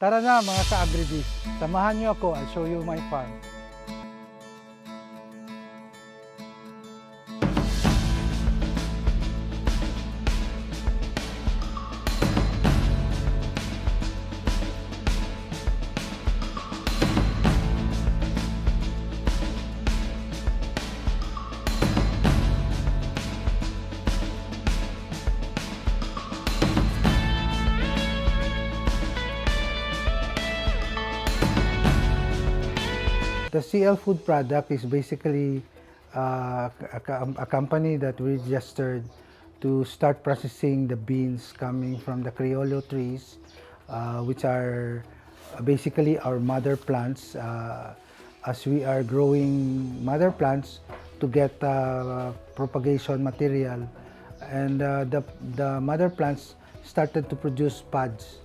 Tara na mga ka-Agribusiness, samahan niyo ako, I'll show you my farm. The CL Food Product is basically a company that we registered to start processing the beans coming from the Criollo trees, which are basically our mother plants. As we are growing mother plants to get propagation material, and the mother plants started to produce pods,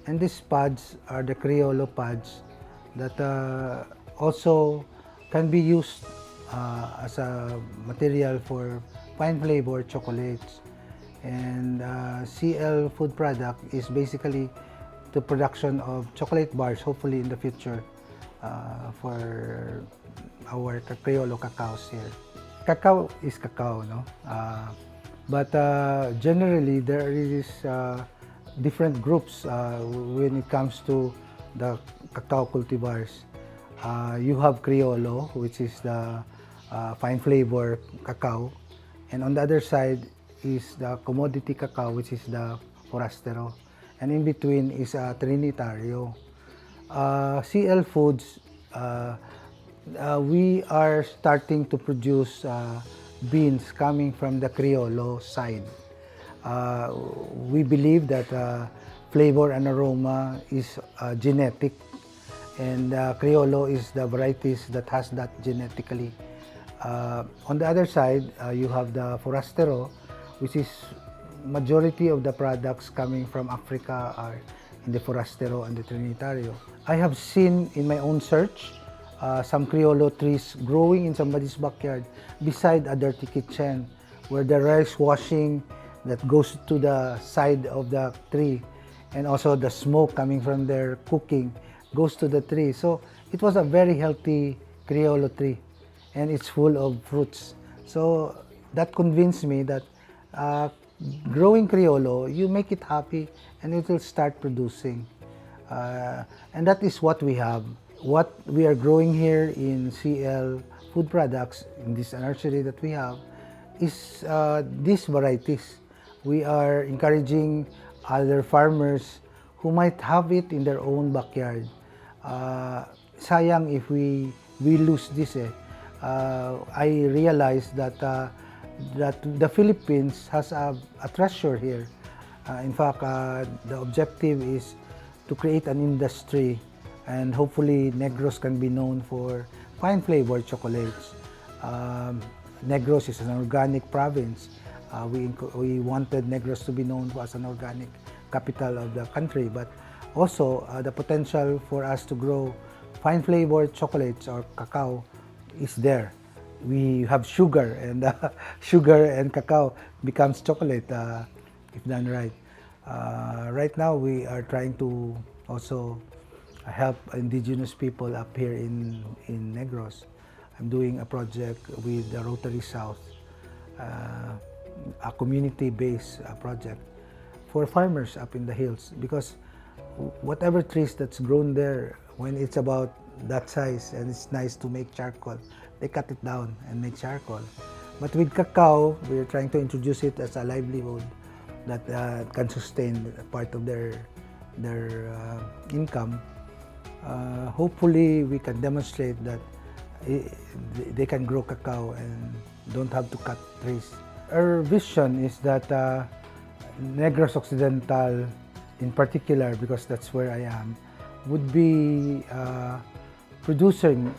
and these pods are the Criollo pods that also can be used as a material for fine flavor chocolates. And CL Food Product is basically the production of chocolate bars, hopefully in the future, for our Criollo cacaos here. Cacao is cacao, no? But generally there is different groups when it comes to the cacao cultivars. You have Criollo, which is the fine flavor cacao, and on the other side is the commodity cacao, which is the forastero, and in between is Trinitario. CL Foods, we are starting to produce beans coming from the Criollo side. We believe that flavor and aroma is genetic, and Criollo is the varieties that has that genetically. On the other side, you have the forastero, which is majority of the products coming from Africa are in the forastero and the Trinitario. I have seen in my own search some Criollo trees growing in somebody's backyard beside a dirty kitchen, where the rice washing that goes to the side of the tree, and also the smoke coming from their cooking goes to the tree. So it was a very healthy Criollo tree, and it's full of fruits. So that convinced me that growing Criollo, you make it happy and it will start producing. And that is what we have. What we are growing here in CL Food Products, in this nursery that we have, is these varieties. We are encouraging other farmers who might have it in their own backyard. Sayang if we lose this. I realized that the Philippines has a treasure here. In fact, the objective is to create an industry, and hopefully Negros can be known for fine flavored chocolates. Negros is an organic province. We wanted Negros to be known as an organic capital of the country, but also the potential for us to grow fine flavored chocolates or cacao is there. We have sugar, and sugar and cacao becomes chocolate if done right. Right now we are trying to also help indigenous people up here in Negros. I'm doing a project with the Rotary South, a community-based project for farmers up in the hills, because whatever trees that's grown there, when it's about that size and it's nice to make charcoal, they cut it down and make charcoal. But with cacao, we're trying to introduce it as a livelihood that can sustain part of their income. Hopefully we can demonstrate that they can grow cacao and don't have to cut trees. Our vision is that Negros Occidental in particular, because that's where I am, would be producing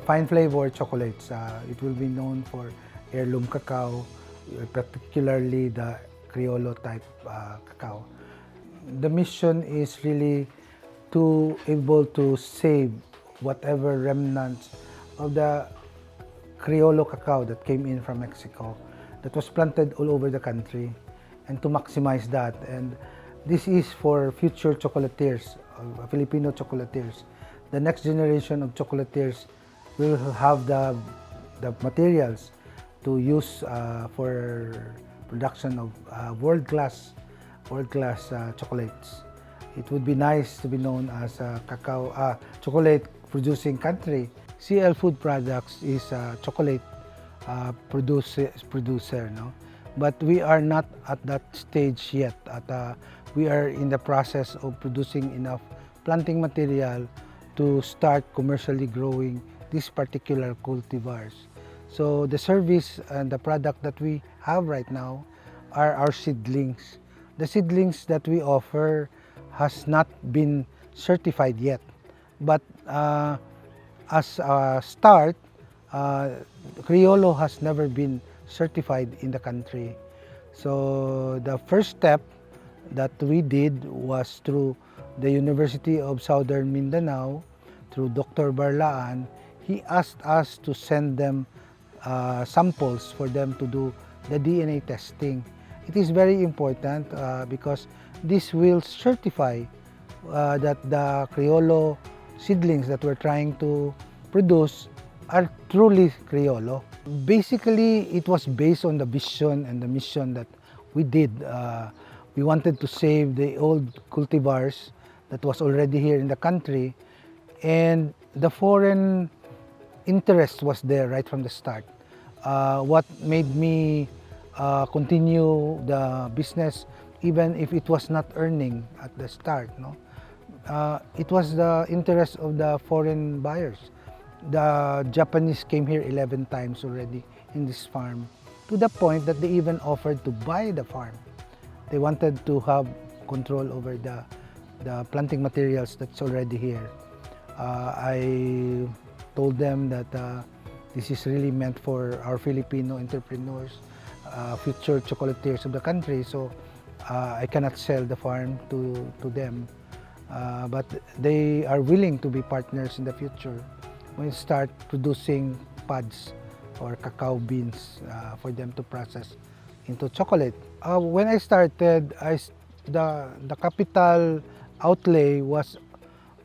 fine flavored chocolates. It will be known for heirloom cacao, particularly the Criollo type cacao. The mission is really to able to save whatever remnants of the Criollo cacao that came in from Mexico, that was planted all over the country, and to maximize that. And this is for future chocolatiers Filipino chocolatiers. The next generation of chocolatiers will have the materials to use for production of world-class chocolates. It would be nice to be known as a chocolate producing country. CL Food Products is a chocolate producer, no? But we are not at that stage yet. We are in the process of producing enough planting material to start commercially growing these particular cultivars. So the service and the product that we have right now are our seedlings. The seedlings that we offer has not been certified yet, but as a start, Criollo has never been certified in the country. So the first step that we did was through the University of Southern Mindanao, through Dr. Barlaan. He asked us to send them samples for them to do the DNA testing. It is very important because this will certify that the Criollo seedlings that we're trying to produce are truly Criollo. Basically, it was based on the vision and the mission that we did. We wanted to save the old cultivars that was already here in the country, and the foreign interest was there right from the start. What made me continue the business even if it was not earning at the start, no? It was the interest of the foreign buyers. The Japanese came here 11 times already in this farm, to the point that they even offered to buy the farm. They wanted to have control over the planting materials that's already here. I told them that this is really meant for our Filipino entrepreneurs, future chocolatiers of the country, so I cannot sell the farm to them. But they are willing to be partners in the future when we start producing pods or cacao beans for them to process into chocolate. When I started, the capital outlay was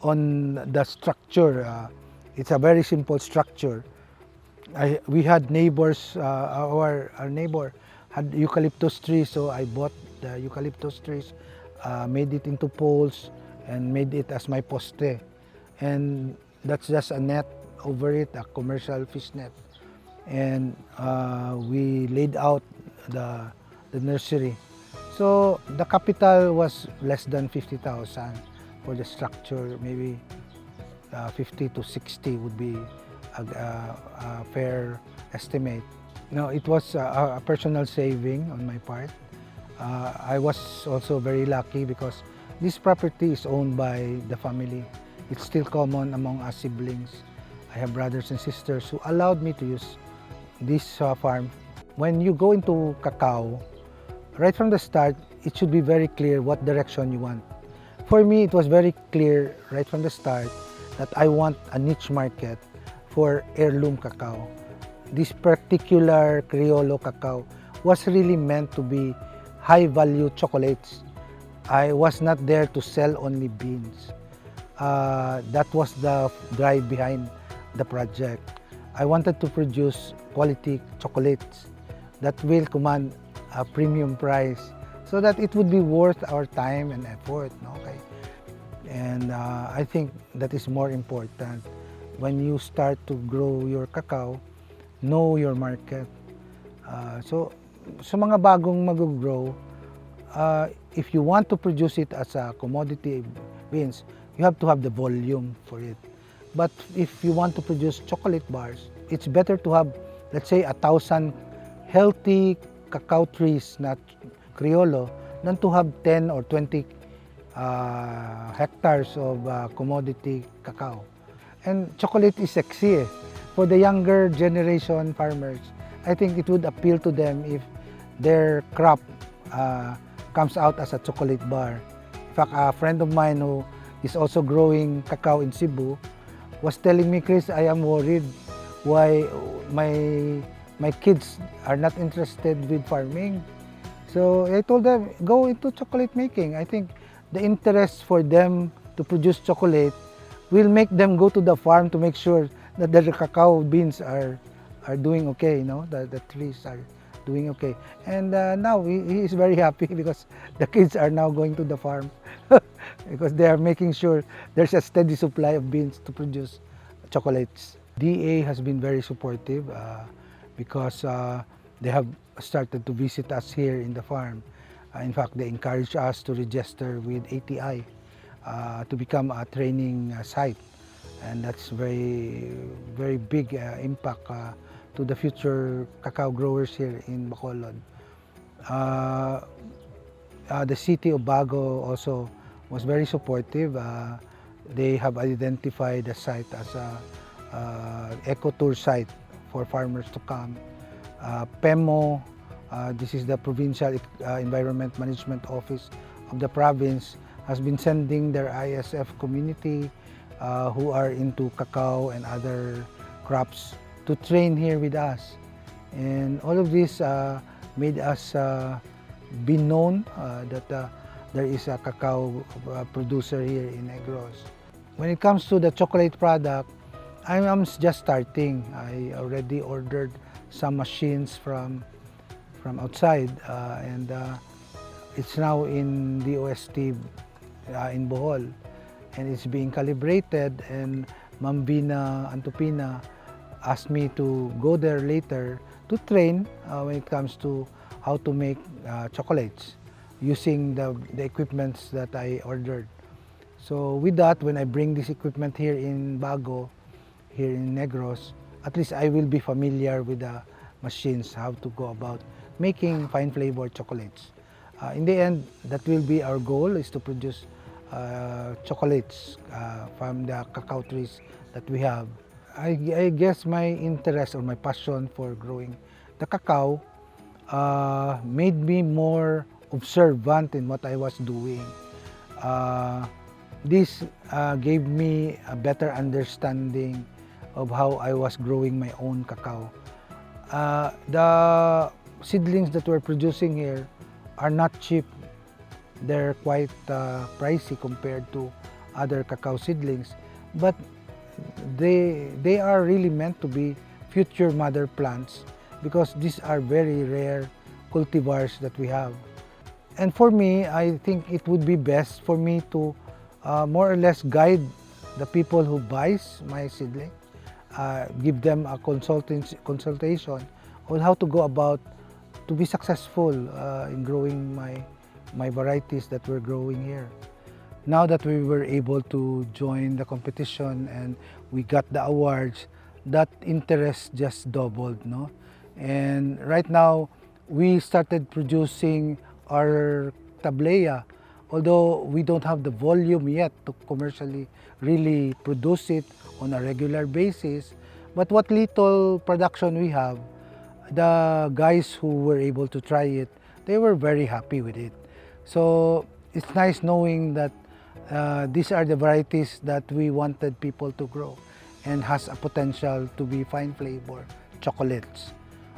on the structure. It's a very simple structure. We had neighbors, our neighbor had eucalyptus trees, so I bought the eucalyptus trees, made it into poles, and made it as my poste. And that's just a net over it, a commercial fish net. And we laid out the nursery. So the capital was less than 50,000 for the structure. Maybe 50 to 60 would be a fair estimate. No, it was a personal saving on my part. I was also very lucky because this property is owned by the family. It's still common among us siblings. I have brothers and sisters who allowed me to use this farm. When you go into cacao, right from the start, it should be very clear what direction you want. For me, it was very clear right from the start that I want a niche market for heirloom cacao. This particular Criollo cacao was really meant to be high-value chocolates. I was not there to sell only beans. That was the drive behind the project. I wanted to produce quality chocolates that will command a premium price so that it would be worth our time and effort. Okay? And I think that is more important. When you start to grow your cacao, know your market. So sa mga bagong mag-grow, if you want to produce it as a commodity beans, you have to have the volume for it. But if you want to produce chocolate bars, it's better to have, let's say, 1,000 healthy cacao trees, not Criollo, than to have 10 or 20 hectares of commodity cacao. And chocolate is sexy. For the younger generation farmers, I think it would appeal to them if their crop comes out as a chocolate bar. In fact, a friend of mine who is also growing cacao in Cebu was telling me, Chris, I am worried why my kids are not interested with farming. So I told them, go into chocolate making. I think the interest for them to produce chocolate will make them go to the farm to make sure that the cacao beans are doing okay, the trees are doing okay. And now he is very happy because the kids are now going to the farm because they are making sure there's a steady supply of beans to produce chocolates. DA has been very supportive because they have started to visit us here in the farm. In fact, they encourage us to register with ATI to become a training site, and that's very big impact to the future cacao growers here in Bacolod. The city of Bago also was very supportive. They have identified the site as a eco-tour site for farmers to come. PEMO, this is the Provincial Environment Management Office of the province, has been sending their ISF community who are into cacao and other crops to train here with us. And all of this made us be known that there is a cacao producer here in Negros. When it comes to the chocolate product, I'm just starting. I already ordered some machines from outside and it's now in the OST in Bohol, and it's being calibrated, and Ma'am Vina Antupina asked me to go there later to train when it comes to how to make chocolates using the equipments that I ordered. So with that, when I bring this equipment here in Bago, here in Negros, at least I will be familiar with the machines, how to go about making fine flavored chocolates. In the end, that will be our goal, is to produce chocolates from the cacao trees that we have. I guess my interest or my passion for growing the cacao made me more observant in what I was doing. This gave me a better understanding of how I was growing my own cacao. The seedlings that we're producing here are not cheap. They're quite pricey compared to other cacao seedlings, but they are really meant to be future mother plants because these are very rare cultivars that we have. And for me, I think it would be best for me to more or less guide the people who buys my seedling, give them a consultation on how to go about to be successful in growing my varieties that we're growing here. Now that we were able to join the competition and we got the awards, that interest just doubled, no? And right now, we started producing our tablea, although we don't have the volume yet to commercially really produce it on a regular basis. But what little production we have, the guys who were able to try it, they were very happy with it. So it's nice knowing that these are the varieties that we wanted people to grow and has a potential to be fine flavor chocolates.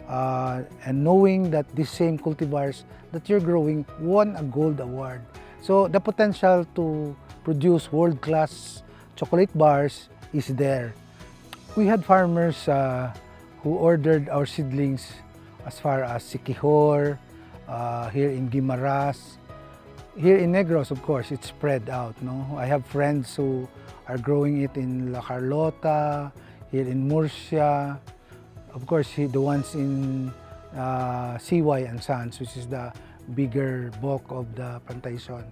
And knowing that these same cultivars that you're growing won a gold award. So the potential to produce world-class chocolate bars is there. We had farmers who ordered our seedlings as far as Siquijor, here in Guimaras. Here in Negros, of course, it's spread out. No? I have friends who are growing it in La Carlota, here in Murcia. Of course, the ones in CY and Sons, which is the bigger bulk of the plantation.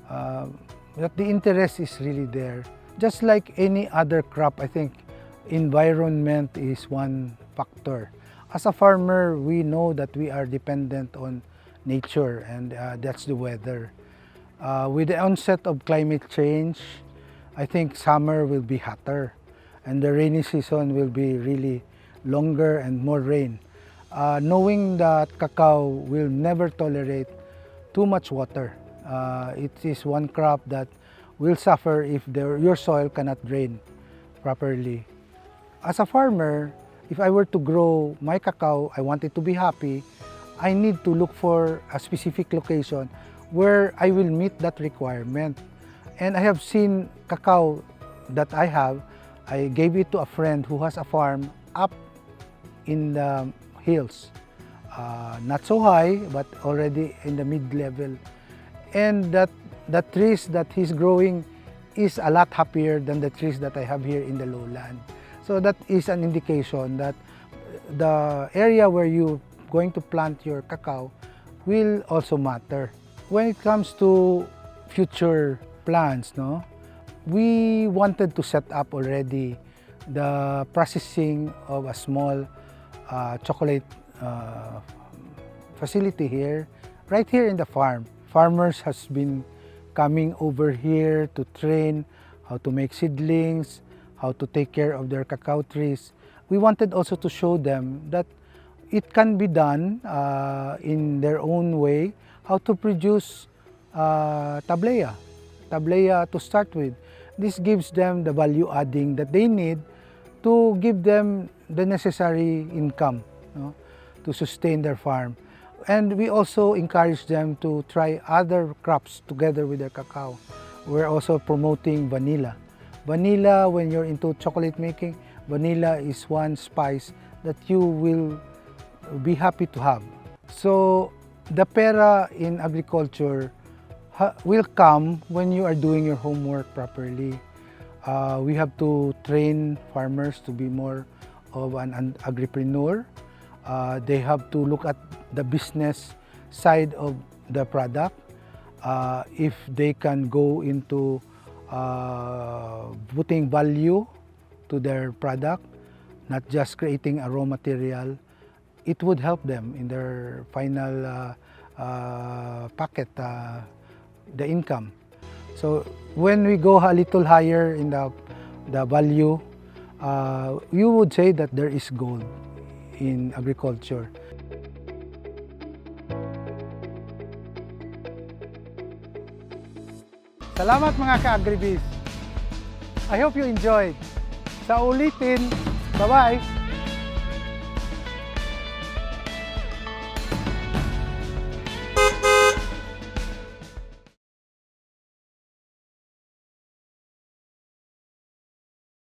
But the interest is really there. Just like any other crop, I think environment is one factor. As a farmer, we know that we are dependent on nature, and that's the weather. With the onset of climate change, I think summer will be hotter and the rainy season will be really longer and more rain. Knowing that cacao will never tolerate too much water. It is one crop that will suffer if your soil cannot drain properly. As a farmer, if I were to grow my cacao, I want it to be happy, I need to look for a specific location where I will meet that requirement. And I have seen cacao that I have. I gave it to a friend who has a farm up in the hills. Not so high, but already in the mid-level. And the trees that he's growing is a lot happier than the trees that I have here in the lowland. So that is an indication that the area where you're going to plant your cacao will also matter. When it comes to future plans, no, we wanted to set up already the processing of a small chocolate facility here, right here in the farm. Farmers has been coming over here to train how to make seedlings, how to take care of their cacao trees. We wanted also to show them that it can be done in their own way, how to produce tablea to start with. This gives them the value adding that they need to give them the necessary income, no, to sustain their farm. And we also encourage them to try other crops together with their cacao. We're also promoting vanilla. Vanilla, when you're into chocolate making, vanilla is one spice that you will be happy to have. So the pera in agriculture will come when you are doing your homework properly. We have to train farmers to be more of an agripreneur. They have to look at the business side of the product. If they can go into putting value to their product, not just creating a raw material, it would help them in their final packet, the income. So when we go a little higher in the value, you would say that there is gold in agriculture. Salamat mga ka-Agribis! I hope you enjoyed. Sa ulitin, bye-bye!